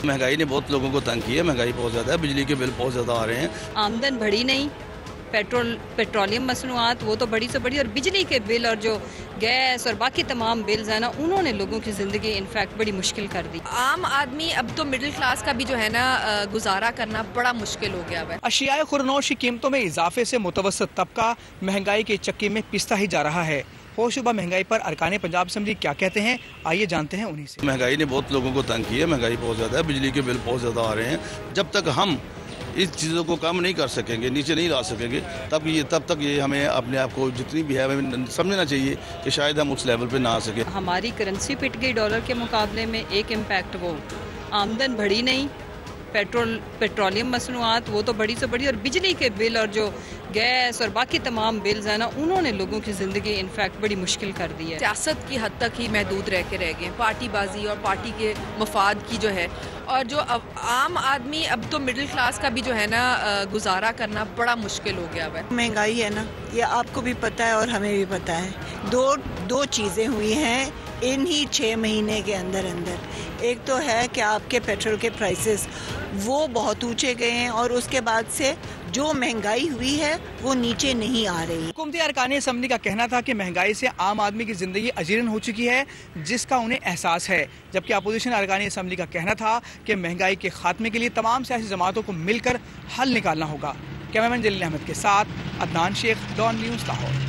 महंगाई ने बहुत लोगों को तंग किया है। महंगाई बहुत ज़्यादा है, बिजली के बिल बहुत ज़्यादा आ रहे हैं। आमदन बढ़ी नहीं, पेट्रोलियम मसनूआत वो तो बड़ी से बड़ी, और बिजली के बिल और जो गैस और बाकी तमाम बिल्स हैं ना, उन्होंने लोगों की ज़िंदगी इनफैक्ट बड़ी मुश्किल कर दी। आम आदमी अब तो मिडिल क्लास का भी जो है ना गुजारा करना बड़ा मुश्किल हो गया है। अशियाए खुरनोश की कीमतों में इजाफे से मुतवस्सित तबका महंगाई के चक्की में पिसता ही जा रहा है। होशुबा महंगाई पर अरकान पंजाब असेंबली क्या कहते हैं, आइए जानते हैं उन्हीं से। महंगाई ने बहुत लोगों को तंग किया है। महंगाई बहुत ज़्यादा है, बिजली के बिल बहुत ज़्यादा आ रहे हैं। जब तक हम इस चीज़ों को कम नहीं कर सकेंगे, नीचे नहीं ला सकेंगे, तब तक ये हमें अपने आप को जितनी भी है हमें समझना चाहिए कि शायद हम उस लेवल पे ना आ सके। हमारी करेंसी पिट गई डॉलर के मुकाबले में, एक इम्पैक्ट वो आमदन बढ़ी नहीं, पेट्रोलियम मसनूआत वो तो बड़ी से बड़ी, और बिजली के बिल और जो गैस और बाकी तमाम बिल्स हैं ना, उन्होंने लोगों की ज़िंदगी इनफैक्ट बड़ी मुश्किल कर दी है। सियासत की हद तक ही महदूद रह गए, पार्टी बाजी और पार्टी के मफाद की जो है, और जो आम आदमी अब तो मिडिल क्लास का भी जो है ना गुजारा करना बड़ा मुश्किल हो गया है। महंगाई है ना, ये आपको भी पता है और हमें भी पता है। दो चीज़ें हुई हैं इन्हीं 6 महीने के अंदर। एक तो है कि आपके पेट्रोल के प्राइसेस वो बहुत ऊंचे गए हैं, और उसके बाद से जो महंगाई हुई है वो नीचे नहीं आ रही। हुकूमती अरकान असम्बली का कहना था कि महंगाई से आम आदमी की जिंदगी अजीरन हो चुकी है, जिसका उन्हें एहसास है, जबकि अपोजिशन अरकान असम्बली का कहना था कि महंगाई के खात्मे के लिए तमाम सियासी जमातों को मिलकर हल निकालना होगा। कैमरामैन जलील अहमद के साथ अदनान शेख, डॉन न्यूज़ लाहौर।